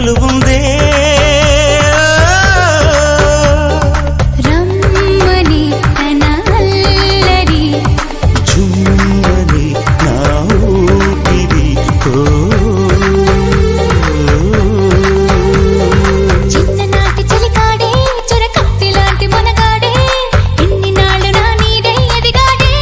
కొలువుందే రమ్మని తన అల్లరి జుమ్మని నా ఊపిరి చిన్ననాటి చలికాడే చొరకత్తి లాంటి మొనగాడే ఇన్ని నాళ్ళు నా నీడై ఎదిగాడే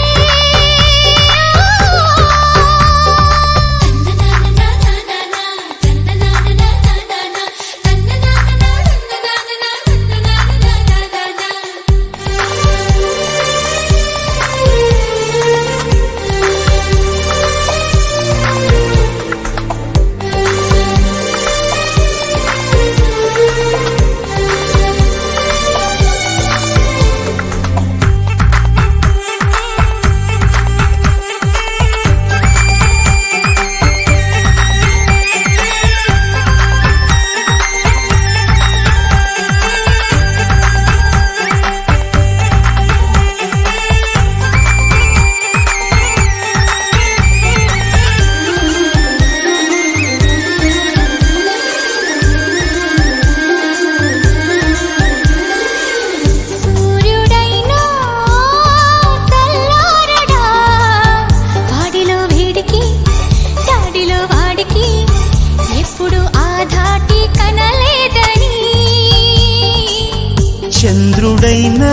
చంద్రుడైనా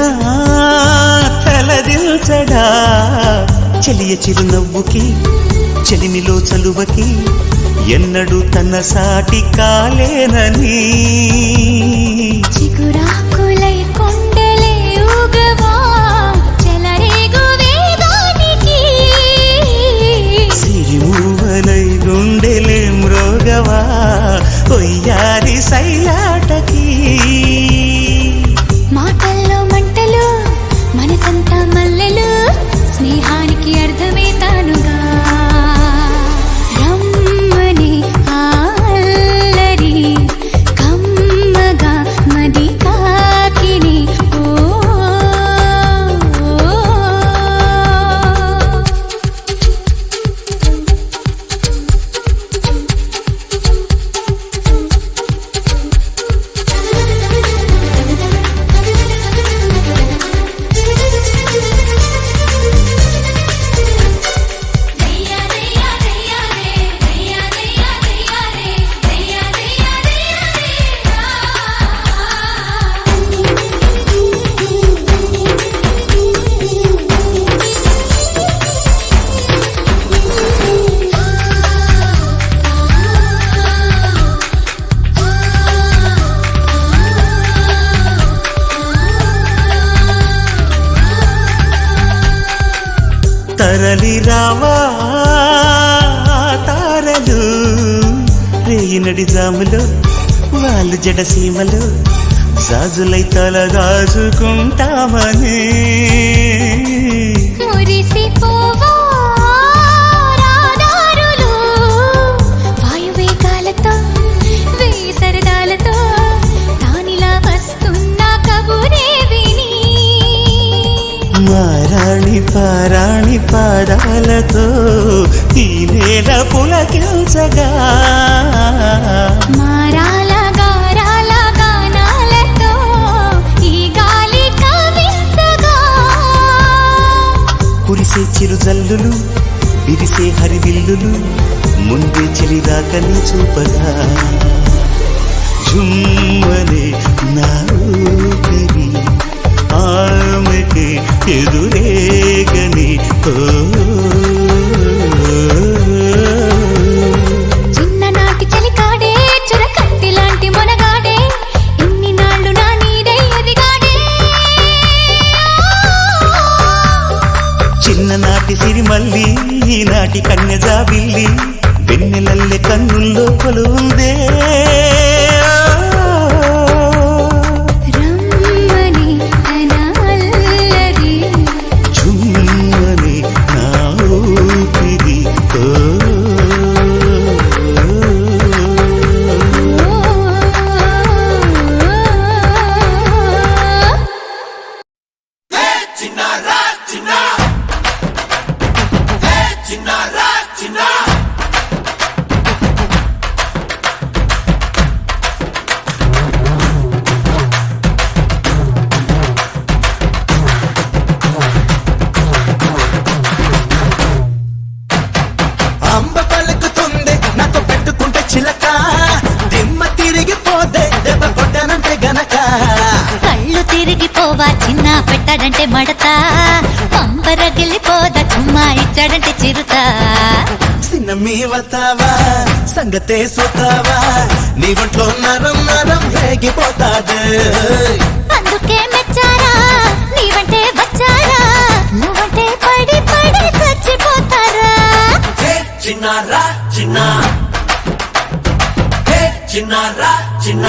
తలదిల్చడా చెలియ చిరునవ్వుకి చెలిమిలో చలువకి ఎన్నడూ తన సాటి కాలేనని చిగురాకులై కొండలే ఊగవా చెలరేగు వేగానికి సిరిమూవలై గుండెలే మ్రోగవా ఒయ్యారి సైలాటకి మాటల్లో మంటలు మనసంతా మల్లెలు స్నేహానికి అర్థమే తానుగా రమ్మని అల్లరి కమ్మగా మది కాకిని తరలి రావా తారలు రేయినడి జాములు వాళ్ళు జడసీమలు జాజులై తలగాజుకుంటామని మురిసిపోవా రాదారులు వాయువేగాలతో వేసరదాలతో తానిలా వస్తున్న కబురే విని మారాణి పారాణి పాదాలతో ఈ నేల పులకించగా మారాల గారాల గానాలతో ఈ గాలి కవించగా కురిసే చిరుజల్లులు విరిసే హరివిల్లులు ముందే చెలిరాకని చూపగా జుమ్మనే నా ఊపిరి ఆమెకి ఎదురేగని చిన్ననాటి చలికాడే చురకత్తి లాంటి మొనగాడే ఇన్ని నాళ్ళు నా నీడై ఎదిగాడే చిన్ననాటి సిరిమల్లి ఈనాటి కన్యజాబిల్లి వెన్నెలల్లె కన్నుల్లో కొలువుందే రమ్మని తన అల్లరి జుమ్మని నా ఊపిరి కళ్ళు తిరిగిపోవా చిన్న పెట్టాడంటే మడత పంపరగిలిపోదా చుమ్మా ఇచ్చాడంటే చిరుత సిన్నమీ వస్తావా సంగతే సోతావా నీ ఒంట్లో నరం నరం రేగిపోతాదే అందుకే మెచ్చారా నీవంటే వచ్చారా నువ్వంటే పడి పడి చచ్చిపోతారా హే చిన్నారా చిన్న హే చిన్నారా చిన్న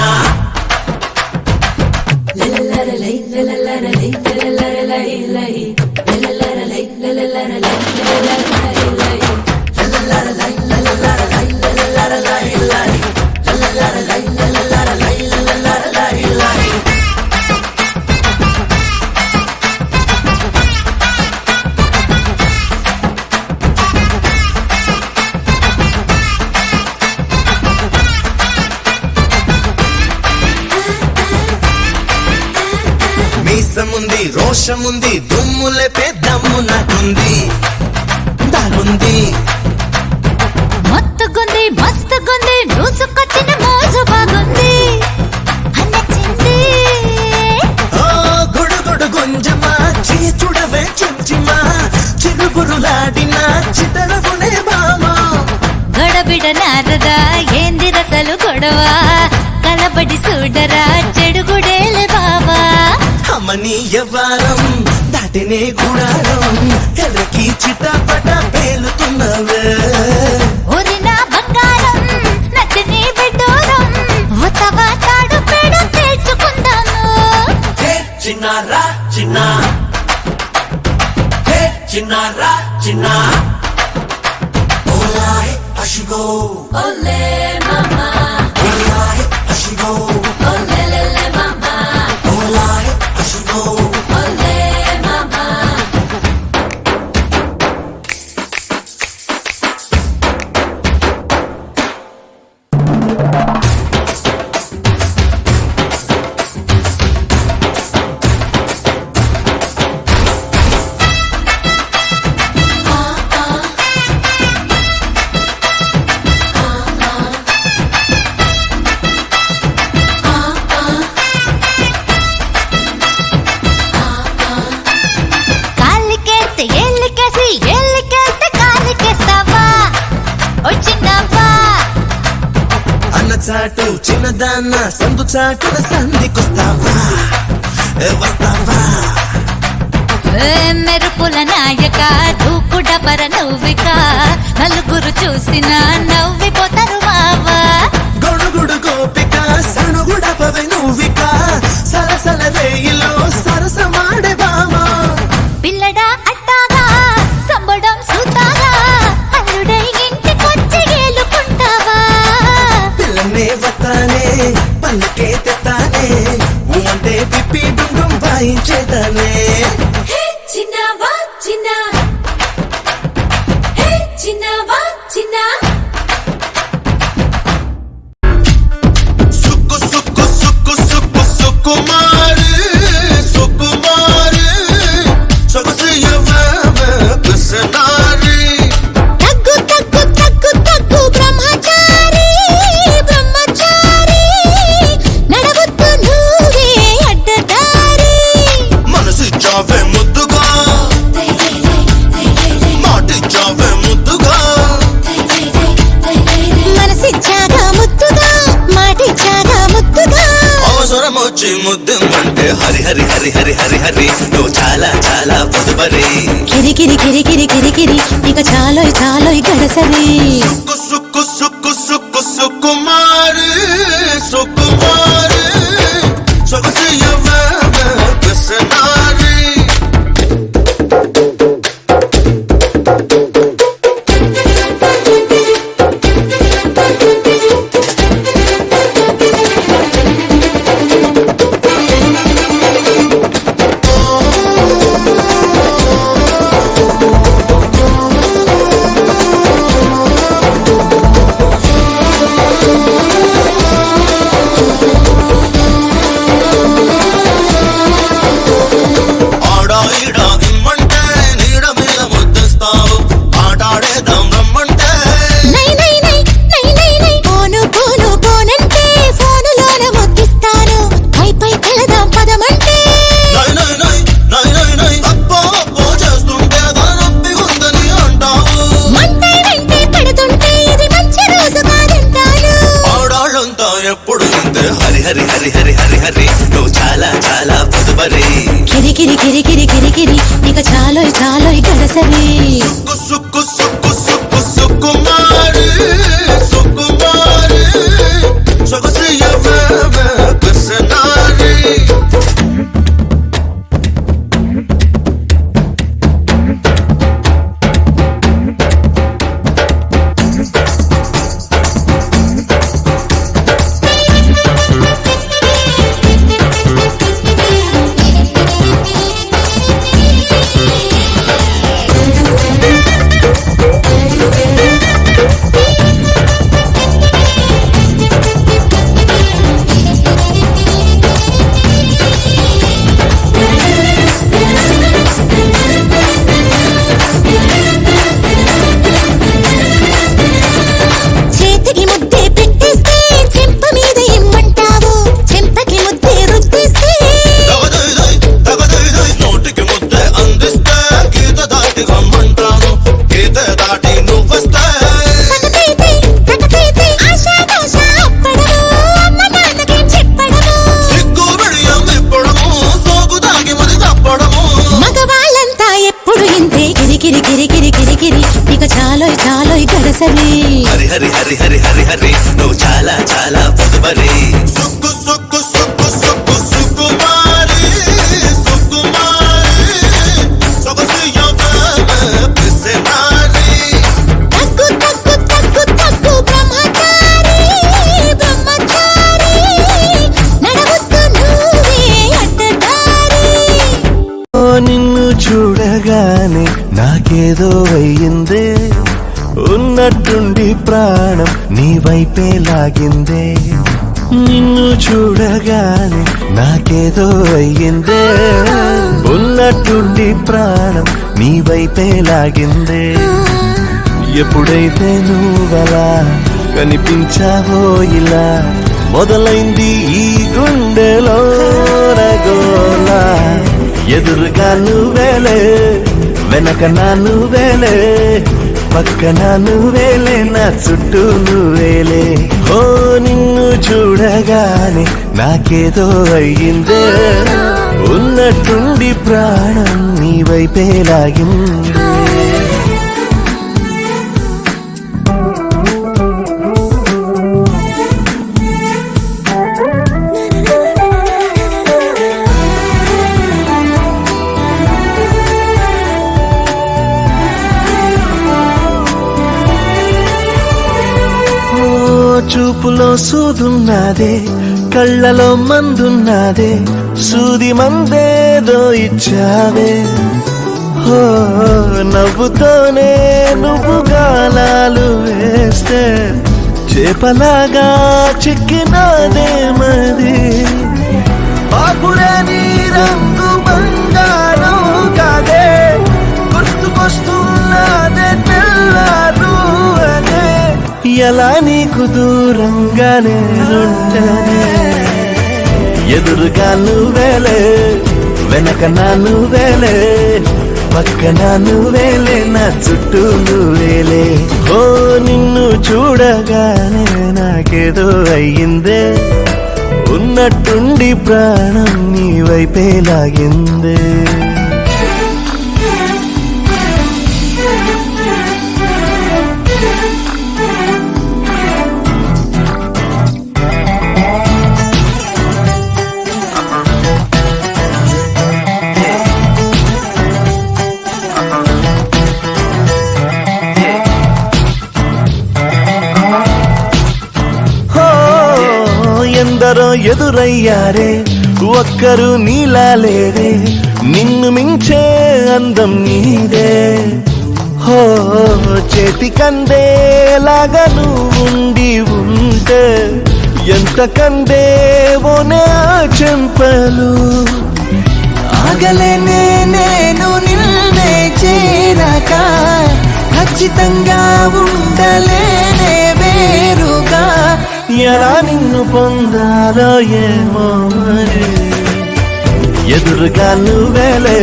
మీసముంది రోషముంది దుమ్ములే దమ్ము నాకుంది దాగుంది మత్తుగుంది మస్తుగుంది మూసుకొచ్చిన మోజు బాగుంది అన్నచ్చింది ఓ గుడుగుడు గుంజమా చూడవే చించిమా చిరుగురులాడిన చితరవునే బామా గడబిడ నారదా ఏంది రసలు గొడవ కలబడి చూడరా చెడుగుడేలే బావా అమ్మని యవ్వారం దాటినే గుడారం ఎర్రకి చిటపట పేలుతున్నవే ఊరిన బంగారం నచ్చని బిడ్డూరం ఉతవా తాడు పేడ తేల్చుకుందాము హే చిన్నారా చిన్న హే చిన్నారా చిన్న ఓలాయ్ అషిగో ఓలే మామా ఓలాయ్ అషిగో ఓలేలే మామా ఓలాయ్ అషిగో ఓలే మామా కాలికేస్తే ఏళ్ళకేసి ఏళ్ళకేస్తే కాలికేస్తావా వచ్చినావా అన్న చాటు చిన్నదాన్న సందు చాటున సంధికొస్తావా వస్తావా మెరుపుల నాయక దూకుడ పర నవ్విక నలుగురు చూసిన నవ్విపోతారు మావా గొడుగుడు గోపిక సణుగుడపవే నువ్విక సరసల రేయిలో సరసమాడే బామా పిల్లడా అట్టాగా సంబడం సూతాగా అల్లుడై ఇంటికొచ్చి ఏలుకుంటావా పిల్లనే వస్తానే పల్లకే తెత్తానే అంటే పిప్పి డుండుం వాయించేదానే చిన్నవా చిన్న చిన్నవా చిన్న సుక్కు సుక్కు సుక్కు సుక్కు సుకుమారి సుకుమారి సొగసు యవ్వన కృష్ణారి తగ్గు తగ్గు తగ్గు తగ్గు బ్రహ్మచారి బ్రహ్మచారి నడవద్దు నువ్వే అడ్డదారి మనసిచ్చావే ముద్దుగా మాటిచ్చావే ముద్దుగా మనసిచ్చాగా ముద్దుగా మాటిచ్చాగా ముద్దుగా అవసరం వచ్చి ముద్దెమ్మంటే హరి హరి హరి హరి హరి హరి నువ్వు చాలా చాలా పొదుపరి కిరికిరి కిరికిరి కిరికిరి ఇక చాలోయ్ చాలోయ్ గడసరి సుక్కు సుక్కు సుక్కు సుక్కు సుకుమారి సుకుమారి సొగసు యవ్వన కృష్ణారి ఎప్పుడు ఇంతే హరి హరి హరి హరి హరి హరి నువ్వు చాలా చాలా పొదుపరి కిరి కిరి కిరి కిరి కిరి కిరి ఇక చాలోయ్ చాలోయ్ గడసరి సుక్కు సుక్కు సుక్కు సుకుమారి సుకుమారి సొగసియవే కసనారి చేతికి ముద్దే పెట్టేస్తే చెంప మీద ఇమ్మంటావు చెంపకి ముద్దే రుద్దిస్తే నోటికి ముద్దే అందిస్తే గీత దాటి రమ్మంటాను గీత దాటి నువ్వొస్తే తకతైతే ఆశాదోష అప్పడము అమ్మ నాన్నకేం చెప్పడము సిగ్గు బిడియం ఇప్పడము సోగు తాగి మరి తప్పడము మగవాళ్ళంతా ఎప్పుడు ఇంతే కిరి కిరి కిరి కిరి కిరి కిరి ఇక చాలోయ్ చాలోయ్ గడసరి హరి హరి హరి హరి హరి హరి నువ్వు చాలా చాలా పొదుపరి సుక్కు సుక్కు సుక్కు సుక్కు సుకుమారి సుకుమారి సొగసియవే కసనారి తగ్గు తగ్గు తగ్గు తగ్గు బ్రహ్మచారి బ్రహ్మచారి నడవద్దు నువ్వే అడ్డదారి నిన్ను చూడగానే నాకేదో అయ్యిందే ఉన్నట్టుండి ప్రాణం నీ వైపే లాగిందే నిన్ను చూడగానే నాకేదో అయ్యిందే ఉన్నట్టుండి ప్రాణం నీ వైపే లాగిందే ఎప్పుడైతే నువ్వలా కనిపించావో ఇలా మొదలైంది ఈ గుండెలో రగోలా ఎదురుగా నువ్వేలే వెనక నా నువ్వేలే పక్కన నువ్వేలే నా చుట్టూ నువ్వేలే ఓ నిన్ను చూడగానే నాకేదో అయ్యిందే ఉన్నట్టుండి ప్రాణం నీ వైపే లాగిందే చూపులో సూదున్నదే కళ్ళలో మందున్నదే సూది మందేదో ఇచ్చావే హో నవ్వుతోనే నువ్వు గాలాలు వేస్తే చేపలాగా చిక్కినాదే మది ఆకురే నీ రంగు బంగారం కాదే గుర్తుకొస్తున్నదే తెల్లారు అదే ఎలా నీకు దూరంగానే ఉంటనే ఎదురుగా నువ్వేలే వెనక నా నువ్వేలే పక్కన నువ్వేలే నా చుట్టూ నువ్వేలే ఓ నిన్ను చూడగానే నాకేదో అయ్యిందే ఉన్నట్టుండి ప్రాణం నీ వైపే లాగిందే ఎందరో ఎదురయ్యారే ఒక్కరు నీలా లేరే నిన్ను మించే అందం నీదే హో చేతికందేలాగా నువ్వుండి ఉంటే ఎంత కందేవోనే ఆ చెంపలు ఆగలేనే నేను నిన్నే చేరాక ఖచ్చితంగా ఉండలేనే వేరుగా ఎలా నిన్ను పొందాలో ఏమో మరి ఎదురుగా నువ్వేలే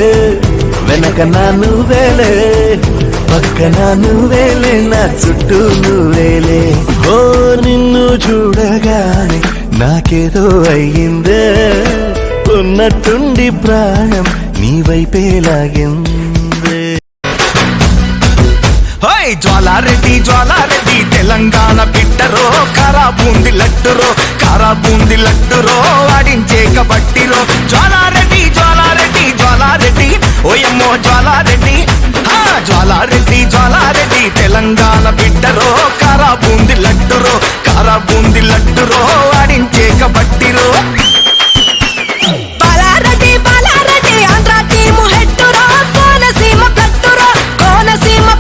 వెనక నా నువ్వేలే పక్కన నువ్వేలే నా చుట్టూ నువ్వేలే ఓ నిన్ను చూడగానే నాకేదో అయ్యిందే ఉన్నట్టుండి ప్రాణం నీ వైపే లాగిందే. జ్వాలారెడ్డి జ్వాలారెడ్డి తెలంగాణ బిడ్డరో కారాబూంది లడ్డురో ఆడించే కబట్టిరో. జ్వాలారెడ్డి జ్వాలారెడ్డి జ్వాలారెడ్డి ఓయమ్మో జ్వాలారెడ్డి జ్వాలారెడ్డి తెలంగాణ బిడ్డరో కారాబూంది లడ్డురో ఆడించే కబట్టిరో. బాలారెడ్డి బాలారెడ్డి ఆంధ్ర టీము హెట్టురో కోనసీమ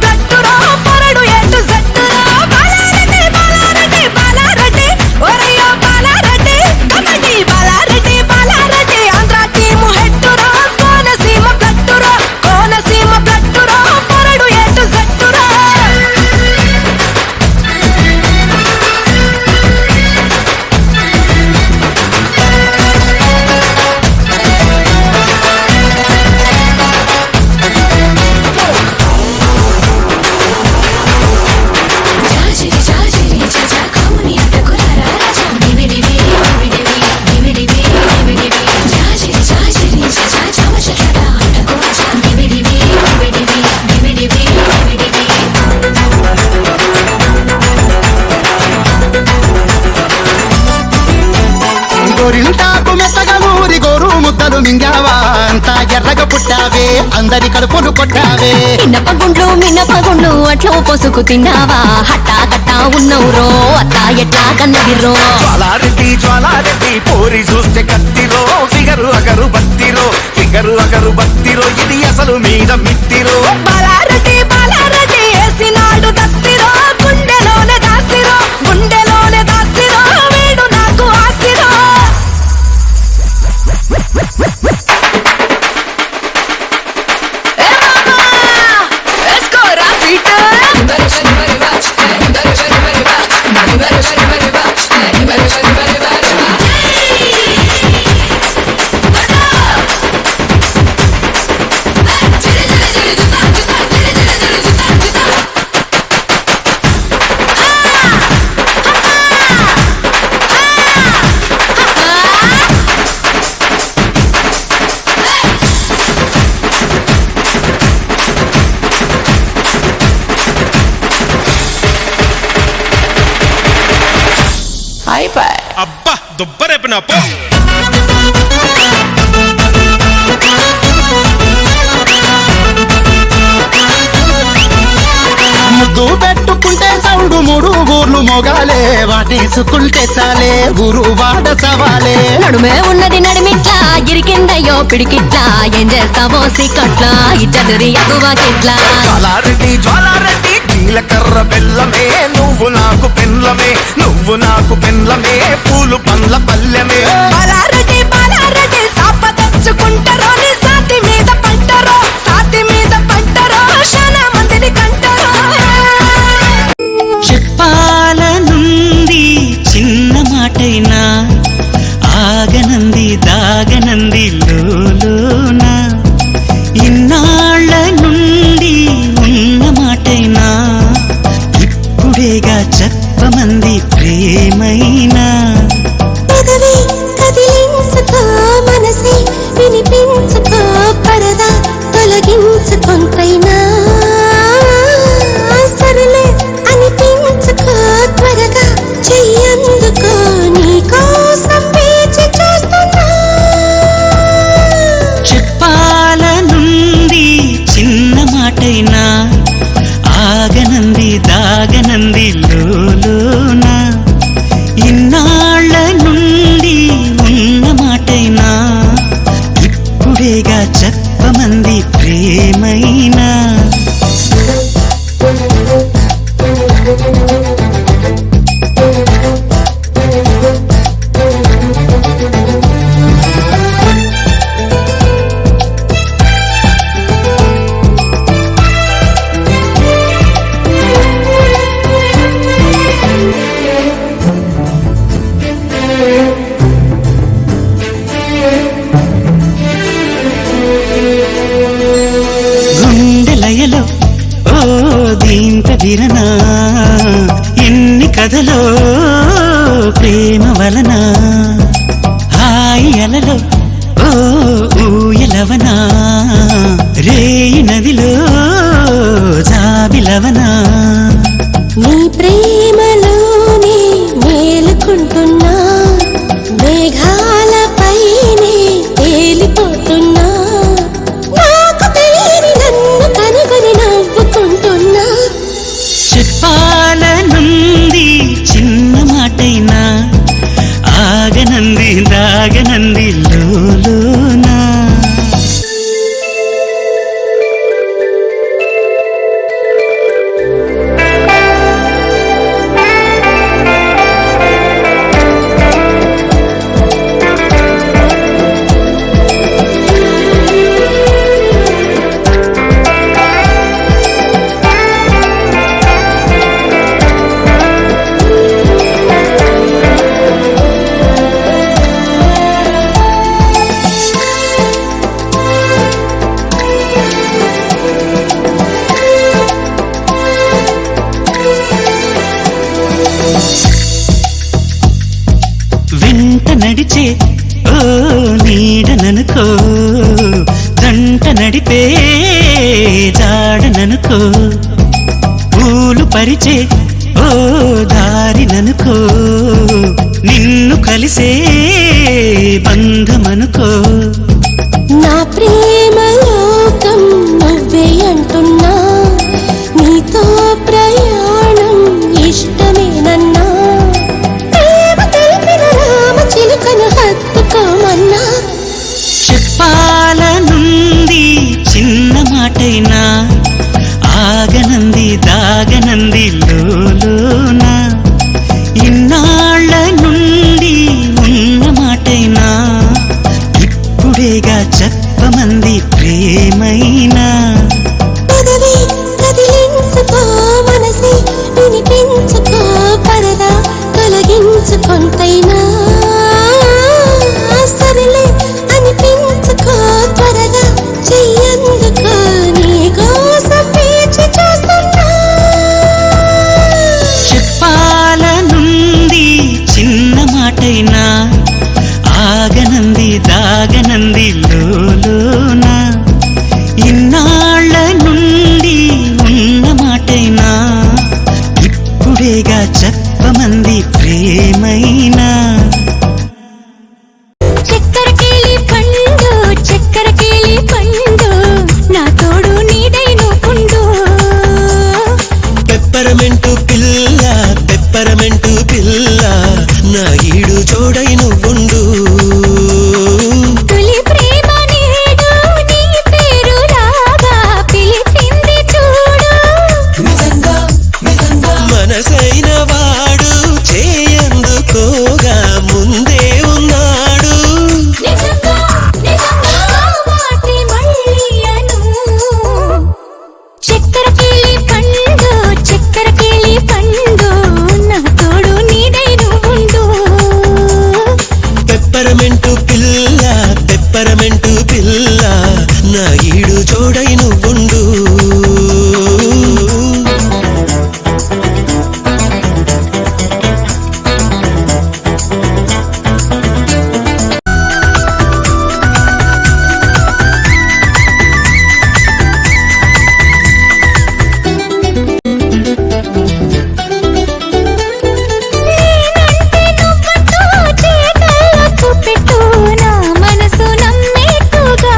బ్లట్టురో పొరడు ఎటు జట్టురో. బాలారెడ్డి బాలారెడ్డి బాలారెడ్డి ఒరయ్యో బాలారెడ్డి కబడ్డీ. బాలారెడ్డి ఆంధ్ర టీము హెట్టురో కోనసీమ బ్లట్టురో పొరడు ఎటు జట్టురో. గోరింటాకు మెత్తగా ఊరి గోరు ముద్దలు మింగావా అంతా ఎర్రగా పుట్టావే అందరి కడుపులు కొట్టావే. మినపగుండ్లు అట్లో పొసుకు తిన్నావా హట్టా కట్టా ఉన్నవురో అత్తా ఎట్లా కన్నదిరో. జ్వాలారెడ్డి పోరి చూస్తే కత్తిరో ఫిగరు అగరు బత్తిరో ఇది అసలు మీద మిత్తిరో. బాలారెడ్డి వేసినాడు దస్తిరో గుండెలోనే దాస్తిరో వీడు నాకు ఆస్తిరో. అబ్బా దుబ్బరేపు నా పో. ముద్దు పెట్టుకుంటే సౌడు మూడు ఊర్లు మొగాలే వాటేసుకుంటే చాలే ఊరు వాడ సవాలే. నడుమే ఉన్నది నడిమిట్లా ఇరికిందయ్యో పిడికిట్లా ఏం చేస్తావో సిక్కట్లా ఇచ్చదురి అదువాకిట్లా. జ్వాలారెడ్డి జీలకర్ర బెల్లమే నువ్వు నాకు పెన్లమే పూలు పండ్ల పల్లెమే. బాలారెడ్డి సాప తెచ్చుకుంటారో నీ సాతి మీద పంటరో శానా మందిని కంటారో. చెప్పాలనుంది చిన్న మాటైనా ఆగనంది దాగనంది లోలోన. ఇన్నాళ్ళ నుండి ఉన్న మాటైనా ఇప్పుడేగా చెప్పమంది ప్రేమైనా. పెదవి కదిలించుకో మనసే వినిపించుకో పరదా తొలగించుకొంతైనా సరలే అనిపించుకో త్వరగా చెయ్యందుకో నీకోసం వేచి చూస్తున్నా. చెప్పాలనుంది చిన్న మాటైనా ఆగనంది దాగనంది లోలోన. ఇన్నాళ్ళ నుండి ఉన్న మాటైనా ఇప్పుడేగా చెప్పమంది ప్రేమైనా. గుండెలయలో ఓ దీంత విరనా ఎన్ని కథలో ప్రేమ వలన. పాలలో ఓ ఊయలవనా రేయి నదిలో జాబిలవనా నీ ప్రేమలోనే మేలుకుంటున్నా మేఘాలపైనే తేలిపోతున్నా నాకు తెలియని నన్ను కనుగొని నవ్వుకుంటున్నా చెప్పాలనుంది చిన్న మాటైనా ఆగనంది దాగనంది లోలోనా వెంట నడిచే ఓ నీడననుకో జంట నడిపే జాడననుకో పూలు పరిచే ఓ దారిననుకో నిన్ను కలిసే బంధమనుకో నా ప్రేమ లోకం నువ్వే అంటున్నా నీతో ప్రయాణం ఇష్టమేనన్నా ప్రేమ తెలిపిన రామ చిలుకను హత్తుకోమన్నా చెప్పాలనుంది చిన్న మాటైనా ఆగనంది దాగనంది లోలోనా ఇన్నాళ్ళ నుండి ఉన్న మాటైనా ఇప్పుడేగా చెప్పమంది ప్రేమైనా పదవి కదిలించుకో మనసి వినిపించుకో పరదా తొలగించుకొంతైనా సరిలే అనిపించుకో త్వరగా చెయ్యందుకో నీ కోసం వేచి చూస్తున్నా చెప్పాలనుంది చిన్న మాటైనా ఆగనంది దాగనంది లోలోనా ఇన్నాళ్ళ నుండి ఉన్న మాటైనా ఇప్పుడేగా చెప్పమంది ప్రేమైనా చక్కెర కేళి పండు నా తోడు నీడై నువ్వుండు పెప్పరమెంటు పిల్ల నా ఈడు జోడై నువ్వుండు తొలి ప్రేమ నేడు నీ పేరు రాగా పిలిచింది చూడు మనసైన వాడు చేయందుకోగా ముందే ఉన్నాడు మాటి మళ్ళీ అను చక్కెర కేళి పండు నా తోడు నీడై నువ్వుండు పెప్పరమెంటు పిల్ల నా ఈడు జోడై నువ్వుండు చేతల్లో చూపెట్టు నా మనసు నమ్మేట్టుగా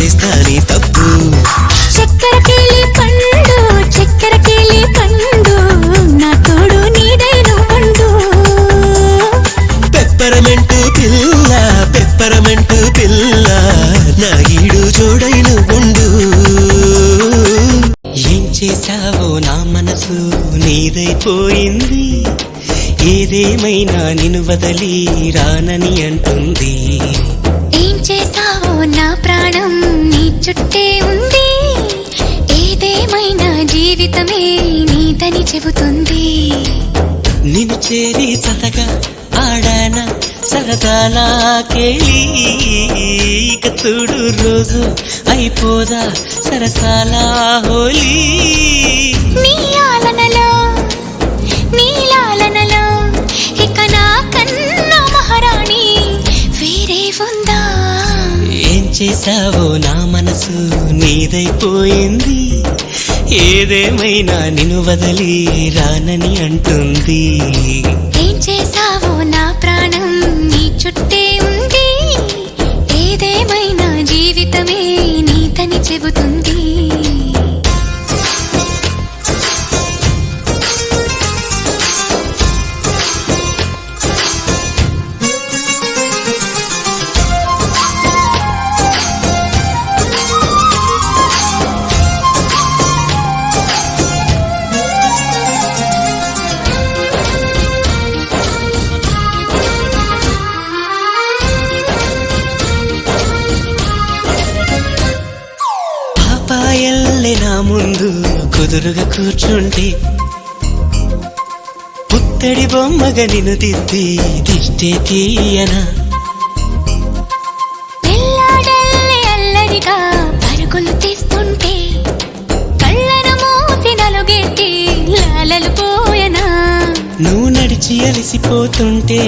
చేస్తా నీ తప్పు చక్కెర కేలి పండు నా తోడు నీదైను పండు పెప్పరమెంటు పిల్ల నా ఈడు జోడైను ఉండు ఏం చేశావో నా మనసు నీదైపోయింది ఏదేమైనా నిన్ను వదలి రానని అంటుంది ఏం చేసావో నా ప్రాణం నీ చుట్టే ఉంది ఏదేమైనా జీవితమే నీదని చెబుతుంది నిన్ను చేరి సతగా ఆడాన సరదాలా కేళి ఇక చూడు రోజు అయిపోదా సరసాలా హోలీ నీలాలనలో ఇక నా కన్నా మహారాణి వేరే ఉందా ఏం చేశావో నా మనసు నీదైపోయింది ఏదేమైనా నిన్ను వదలి రానని అంటుంది ఏం చేసావో నా ప్రాణం నీ చుట్టే ఉంది ఏదేమైనా జీవితమే నీదని చెబుతుంది పాపాయల్లే నా ముందు కుదురుగా కూర్చుంటే పుత్తడి బొమ్మగా నిన్ను దిద్ది దిష్టే తీయనా పిల్లాడల్లే అల్లరిగా పరుగులు తీస్తుంటే కళ్ళన మూసి నలుగెట్టి లాలలు పోయనా నువ్వు నడిచి అలసిపోతుంటే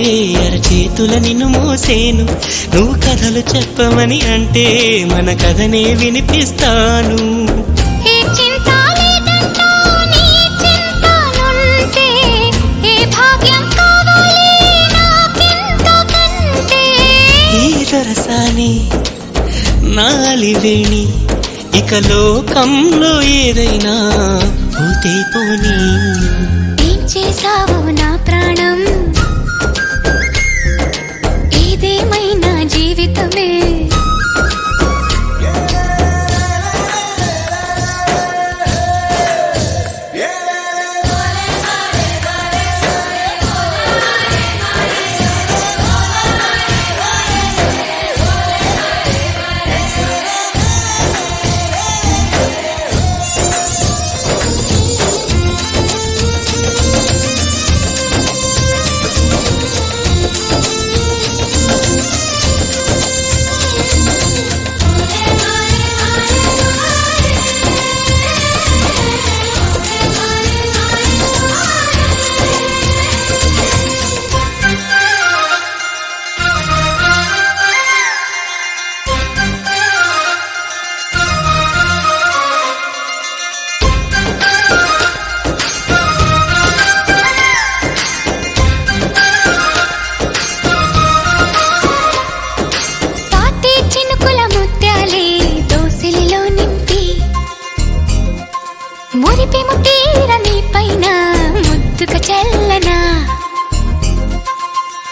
అరచేతుల నిన్ను మోసేను నువ్వు కథలు చెప్పమని అంటే మన కథనే వినిపిస్తాను ఏ చింత లేదంటా నీ చింతలుంటే ఏ భాగ్యం కావాలి నాకింతకంటే ఈ దొరసాని నాలివేణి ఇక లోకంలో ఏదైనా పోతే పోనీ ఏం చేసావో నా ప్రాణం ఏదేమైనా జీవితమే మురిపి ముటీర నీ పైన ముద్దుగా చల్లనా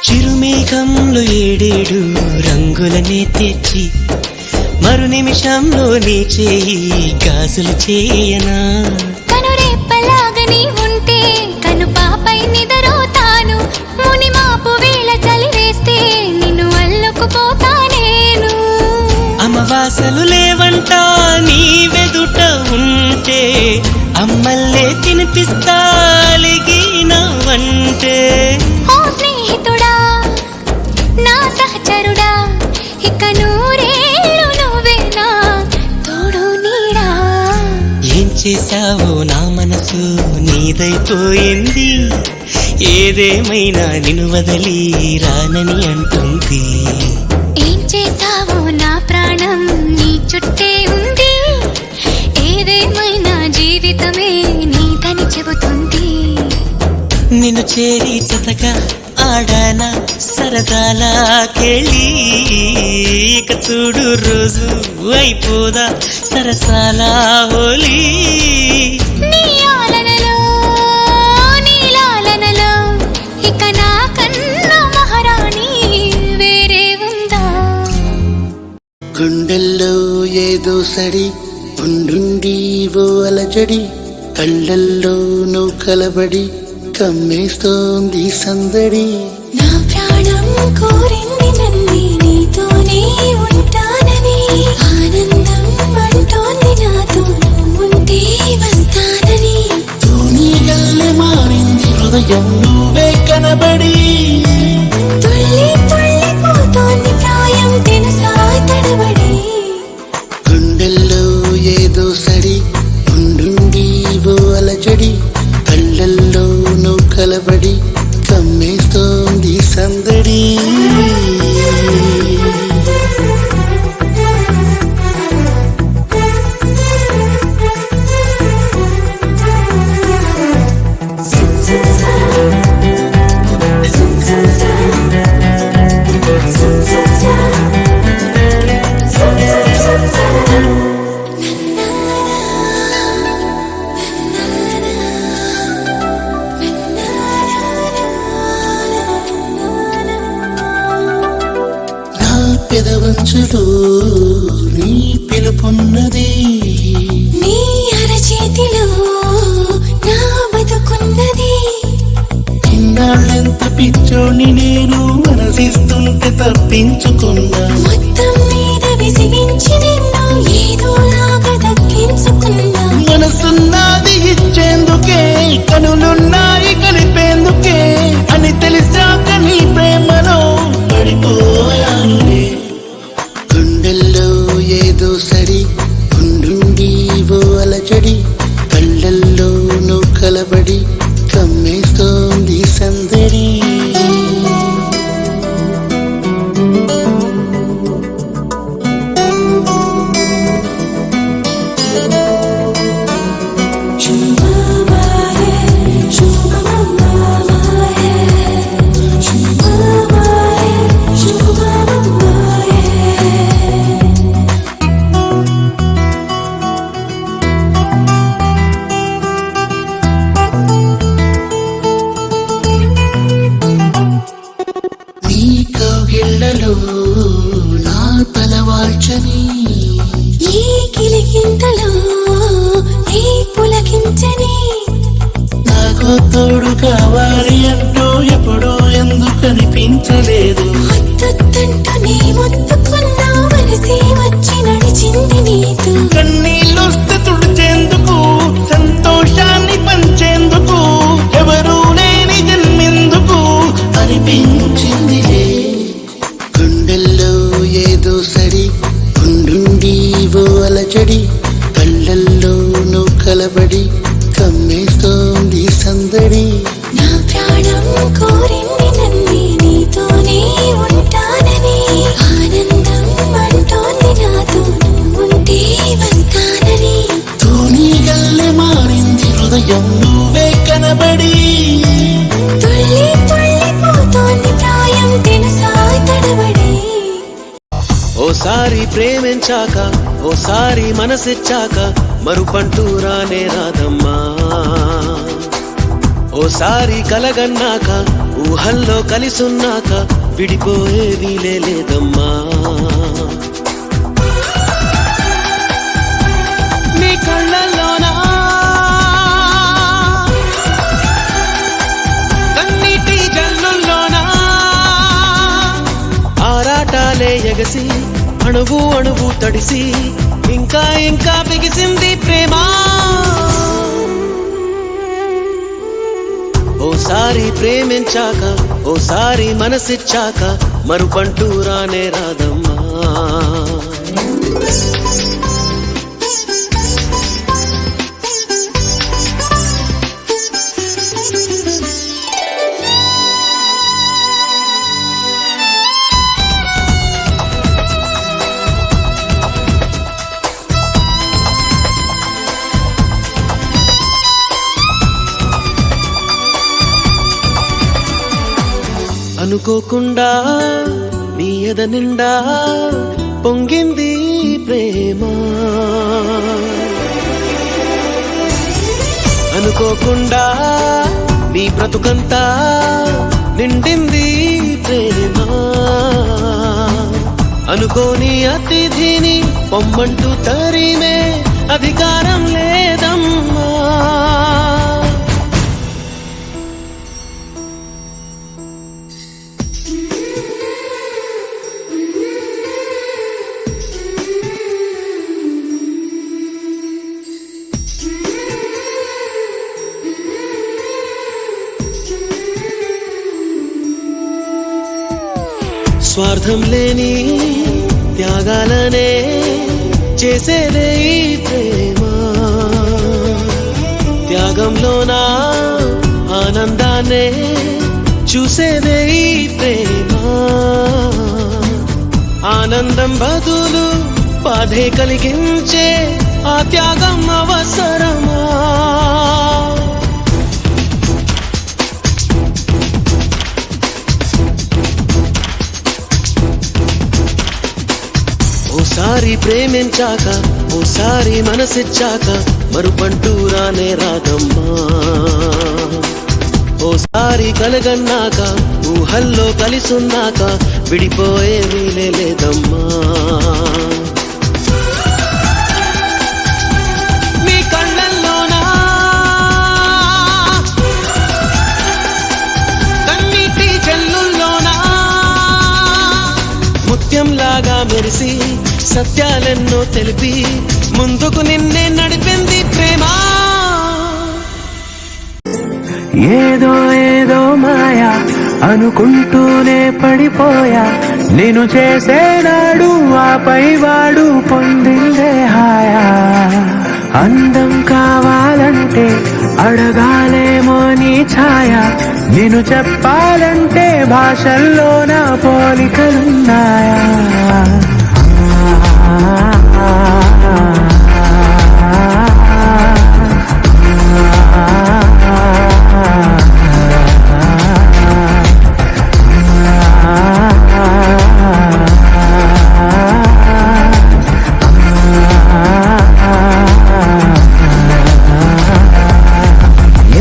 చిరుమేఘంలో ఏడేడు రంగులనే తెచ్చి మరు నిమిషంలో నీ చేయి గాజులు చేయనా కనురెప్పలాగని ఉంటే కను పాపై నిదరోతాను ముని మాపు వేళ చలి వేస్తే నిన్ను అల్లుకుపోతా నేను అమవాసలు లేవంట నీ వెదుట ఉంటే అమ్మల్లే తినిపిస్తాలిగినవంటే ఓ స్నేహితుడా నా సహచరుడా ఇక నూరేళ్ళు నువ్వేనా తోడు నీడా ఏం చేశావో నా మనసు నీదైపోయింది ఏదేమైనా నిన్ను వదలి రానని అంటుంది ఏం చేసావో నా ప్రాణం నీ చుట్టే ఉంది ఏదేమైనా జీవితమే నీదని చెబుతుంది నిన్ను చేరి చతగా ఆడాన సరదాల కేళి ఇక చూడు రోజు అయిపోదా సరసాల హోలీ నీ ఆలనలో నీ లాలనలో ఇక నా కన్నా మహారాణి వేరే ఉందా గుండెల్లో ఏదో సడి ఉండుండి ఓ అలజడి కళ్ళల్లో నువ్వు కలబడి కమ్మేస్తోంది సందడి నా ప్రాణం కోరింది నన్ను నీతోనే ఉంటానని ఆనందం అంటోంది నాతో ఉంటే వస్తానని తూనీగల్లె మారింది హృదయం నువ్వే కనబడి తుల్లి తుల్లి పోతోంది ప్రాయం తెలుసా తడబడి గుండెల్లో ఏదో సడి ఉండుండి ఓ అలజడి కళ్ళల్లో నువ్వు కలబడి కమ్మేస్తోంది సందడి నా పెదవంచులో నీ పిలుపున్నది నీ అరచేతిలో నా బతుకున్నది ఇన్నాళ్ళెంత పిచ్చోని నేను మనసిస్తుంటే తప్పించుకున్నా మొత్తం మీద విసిగించి నిన్ను ఏదోలాగా దక్కించుకున్నా మనసున్నది ఇచ్చేందుకే కనులున్నాయి కలిపేందుకే అని తెలిసాక నీ ప్రేమలో పడిపోయానులే గుండెల్లో ఏదో సడి ఉండుండి ఓ అలజడి కళ్ళల్లో నువ్వు కలబడి కమ్మేస్తోంది సందడి నీ కౌగిళ్ళలో నా తలవాల్చని ఈ కిలికింతలో నీ పులకించని నాకు తోడు కావాలి అంటూ ఎప్పుడూ ఎందుకు అనిపించలేదు ముద్దంటూ నీ ముద్దుకున్నా మనసే వచ్చి నడిచింది నీతో కన్నీళ్ళొస్తే తుడిచేందుకు సంతోషాన్ని పంచేందుకు ఎవరూ లేని జన్మెందుకు అనిపించిందిలే గుండెల్లో ఏదో సడి ఉండుండి ఓ అలజడి కళ్ళల్లో నువ్వు కలబడి కమ్మేస్తోంది సందడి నా ప్రాణం కోరింది నన్ను నీతోనే ఉంటానని ఆనందం అంటోంది నాతో ఉంటే వస్తానని తూనీగల్లె మారింది హృదయం నువ్వే కనబడి తుల్లి తుల్లి పోతోంది ప్రాయం తెలుసా తడబడి ఓసారి ప్రేమించాక ఓసారి మనసిచ్చాక మరుపంటూ రానే రాదమ్మా ఓసారి కలగన్నాక ఊహల్లో కలిసున్నాక విడిపోయే వీలే లేదమ్మా నీ కళ్ళల్లోనా కన్నీటి జల్లుల్లోనా ఆరాటాలే ఎగసి అణువు అణువు తడిసి ఇంకా ఇంకా బిగిసింది ప్రేమ ఓసారి ప్రేమించాక ఓసారి మనసిచ్చాక మరుపంటూ రానే రాదమ్మా అనుకోకుండా నీ ఎద నిండా పొంగింది ప్రేమ, అనుకోకుండా నీ బ్రతుకంతా నిండింది ప్రేమ, అనుకోని అతిథిని పొమ్మంటూ తరిమే అధికారం లేదమ్మా. స్వార్థం లేని త్యాగాలనే చేసేదే ఈ ప్రేమ, త్యాగంలోనా ఆనందాన్నే చూసేదే ఈ ప్రేమ, ఆనందం బదులు బాధే కలిగించే ఆ త్యాగం అవసరమా. ఓసారి ప్రేమించాక ఓసారి మనసిచ్చాక మరుపంటూ రానే రాదమ్మా, ఓసారి కలగన్నాక ఊహల్లో కలిసున్నాక విడిపోయే వీలే లేదమ్మా. మీ కళ్ళల్లోనా కన్నీటి జల్లుల్లోనా ముత్యంలాగా మెరిసి సత్యాలెన్నో తెలిపి ముందుకు నిన్నే నడిపింది ప్రేమ. ఏదో ఏదో మాయా అనుకుంటూనే పడిపోయా, నేను చేసేనాడు ఆపై వాడు పొందిందే హాయా. అందం కావాలంటే అడగాలేమో నీ ఛాయ, నేను చెప్పాలంటే భాషల్లో నా పోలికలున్నాయా.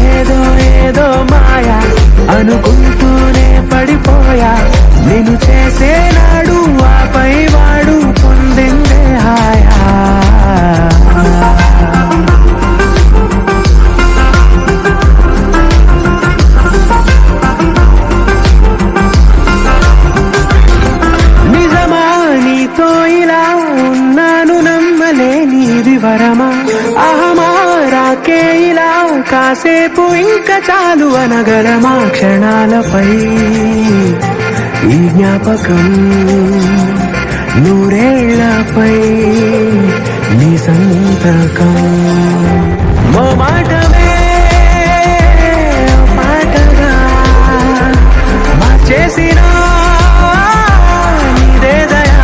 ఏదో ఏదో మాయా అనుకుంటూనే పడిపోయా, నేను చేసేనాడు ఆపై వాడు పొందిందే హాయా. నిజమా నీతో ఇలా ఉన్నాను నమ్మలేనిది వరమా, అహమారాకే ఇలా కాసేపు ఇంకా చాలు అనగలమా. క్షణాలపై ఈ జ్ఞాపకం నూరేళ్లపై నీ సంతకం, మో మాటమే పాటగా మార్చేసిన నీదే దయా.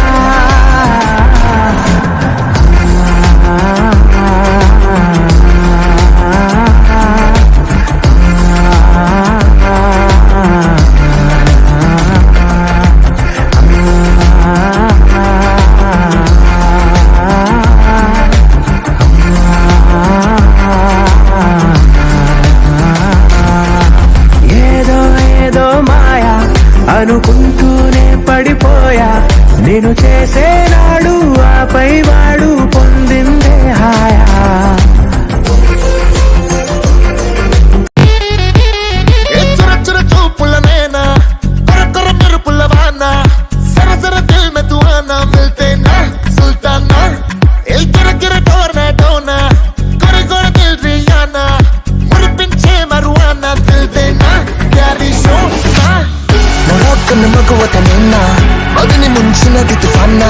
అనుకుంటూనే పడిపోయా, నేను చేసేనాడు ఆపై వాడు పొందిందే హాయా. చుర చూపులనేనా కొర మెరుపులవానా జర జర దిల్ మే దుఆనా మిల్తే నా సుల్తానా ఎల్ గిర టోర్నాడోనా కొర కొర దిల్ రియానా మురిపించే మరువానా దిల్ దేనా ప్యారీ షోనా. మొరొక్కన మగవత నిన్న మగని ముంచినది తుఫానా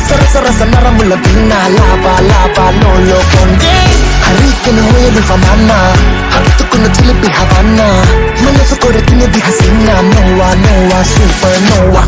సరసర సన్నరముల పిన్న లాపా లాపా నోలో కొండే హరికెను హోయలు ఫమానా హత్తుకున్న చిలిపి హవానా మనసు కొడుతున్నది హసీనా నోవా నోవా సూపర్ నోవా.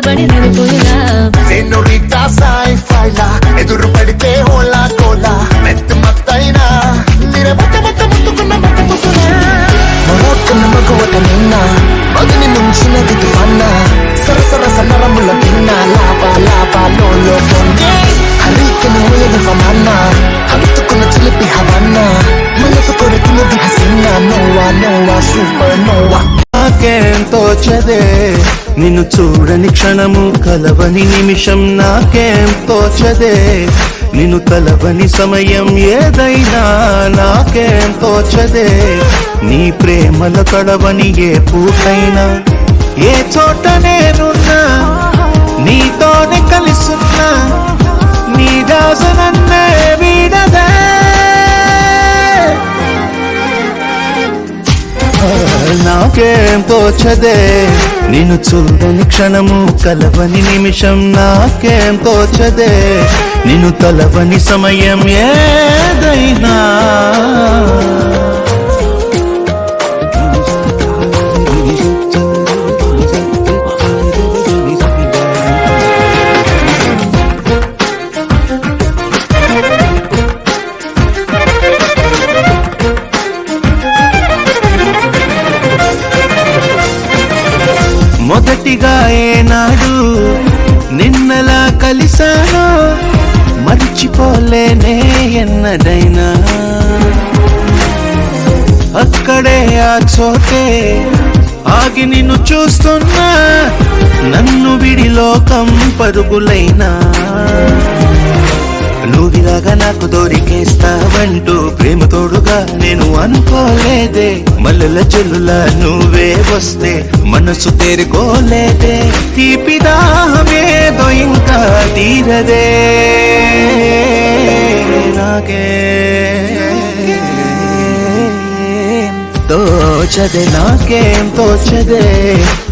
పడి నడిపోయినా సెనోరిటా సైఫైలా ఎదురు పడితే హోలా కోలా మెత్త మత్తైనా నిర బట్ట బట్ట ముట్టుకున్న బట్ట ముట్టుకున్నా మొరొక్కున్న మగవత నిన్న మగని నుంచినది తుఫాన్న సరసర సన్నరముల పిన్న లాపా లాపా లోలో పొంగే హరికను వేలు ఫమాన్న హవిత్తుకున్న చిలిపి హవన్న మనసు కొరకున్నది హసీనా నోవా నోవా సూపర్ నోవా నాకేం తోచదే నిన్ను చూడని క్షణము కలవని నిమిషం నాకేం తోచదే నిన్ను కలవని సమయం ఏదైనా నాకేం తోచదే నీ ప్రేమల కడవని ఏ పూటైనా ఏ చోట నేనున్నా నీతోనే కలిసున్నా నీ దాసు నన్నే వీడదే నాకేం తోచదే నిన్ను చూడని క్షణము కలవని నిమిషం నాకేం తోచదే నిన్ను తలవని సమయం ఏదైనా మొదటిగా ఏనాడు నిన్నలా కలిసాను మర్చిపోలేనే ఎన్నడైనా అక్కడే ఆ చోటే ఆగి నిన్ను చూస్తున్నా నన్ను విడి లోకం పరుగులైనా నువ్విలాగా నాకు దొరికేస్తావంటూ ప్రేమ తోడుగా నేను అనుకోలేదే మల్లెల చెల్లులా నువ్వే వస్తే మనసు తేరుకోలేదే తీపి దాహమేదో ఇంకా తీరదే నాకే తోచదే నాకేం తోచదే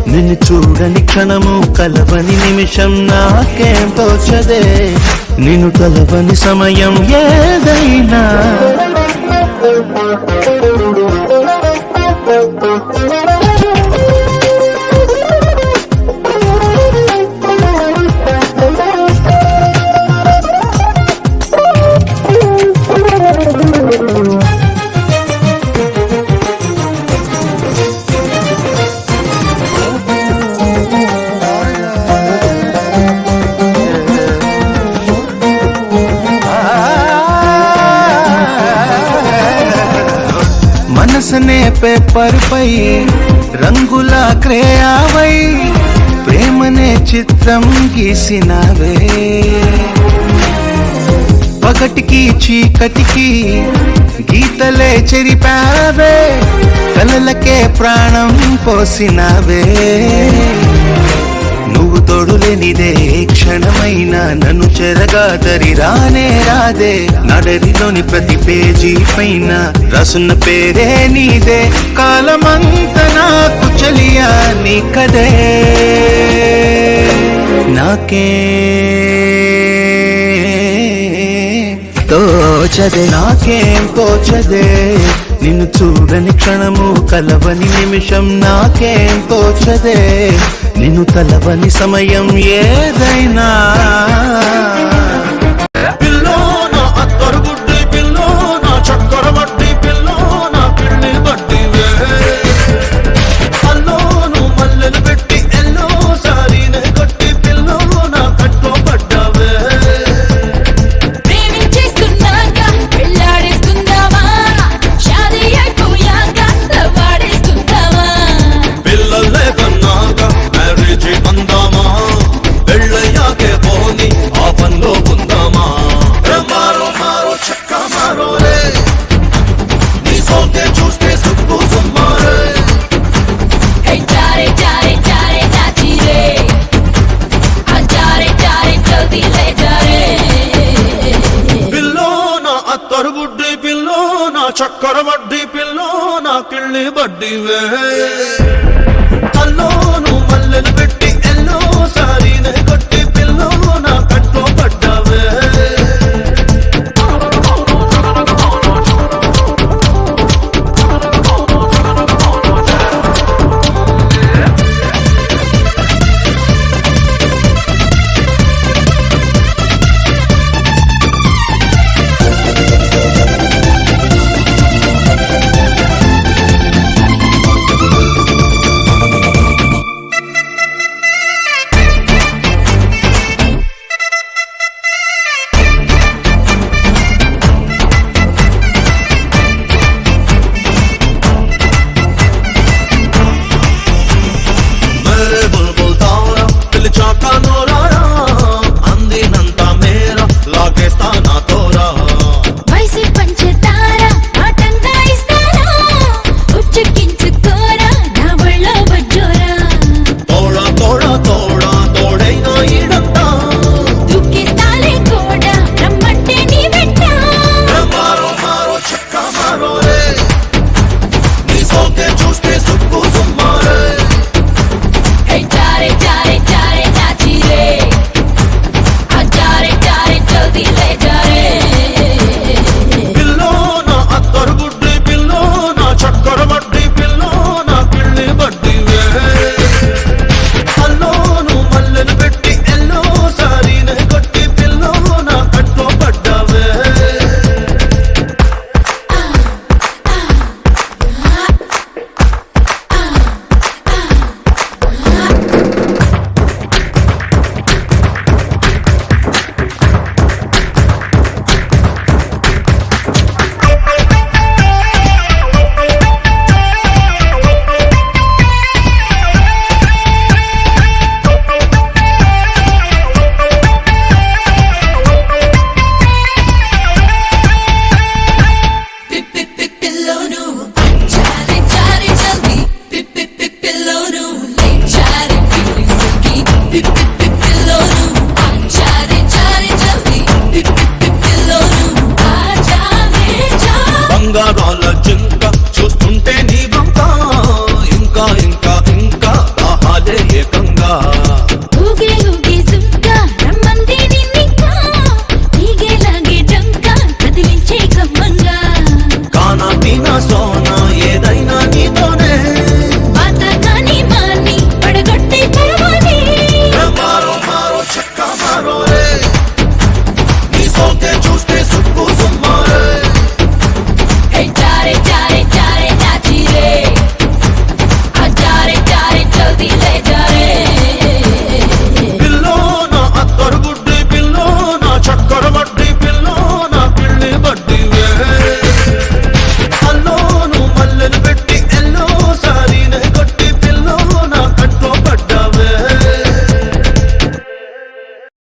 నిన్ను చూడని క్షణము కలవని నిమిషం నాకేం తోచదే నిన్ను కలవని సమయం ఏదైనా మనసనే పేపర్ పై రంగుల క్రేయావై ప్రేమనే చిత్రం గీసినావే పగటికి చీకటికి గీతలే చెరిపావే కలలకే ప్రాణం పోసినావే నువ్వు తోడులేనిదే క్షణమైనా నన్ను చెరగాదరి రానే రాదే నడరిలోని ప్రతి పేజీ పైన రాసున్న పేరే నీదే కాలమంత నాకు చలియా నీ కదే నాకే తోచదే నాకేం తోచదే నిన్ను చూడని క్షణము కలవని నిమిషం నాకేం తోచదే నిన్ను కలవని సమయం ఏదైనా పిల్లో నా అత్తరు బుడ్డి పిల్లో నా చక్కర బట్టి పిల్లో నా పిల్లి బట్టి అల్లోను మల్లెలు పెట్టి ఎల్లో సారీనే కొట్టి పిల్లో నా కట్లో పడ్డావే ప్రేమించేస్తున్నాక పెళ్ళాడేసుకుందామా షాదీ అయిపోయాక వాడేసుకుందామా పిల్లలే కన్నాక మ్యారేజ్ అందామా పెళ్ళయ్యాకే పోని ఆ పనిలో ఉందామా మారో మారో చక్క మారో రే నీ సోకే చూస్తే సుక్కు సుమ్మారే చారే చారే చారే చాచి రే చారే చారే జల్దీ లే జారే పిల్లో నా అత్తరు బుడ్డి పిల్లో నా చక్కర వడ్డీ పిల్లో నా కిళ్ళి బడ్డీవే అల్లోను మల్లెలు పెట్టి ఎల్లో సారీనే కొట్టి పిల్లో నా కట్లో పడ్డావే జారే జారే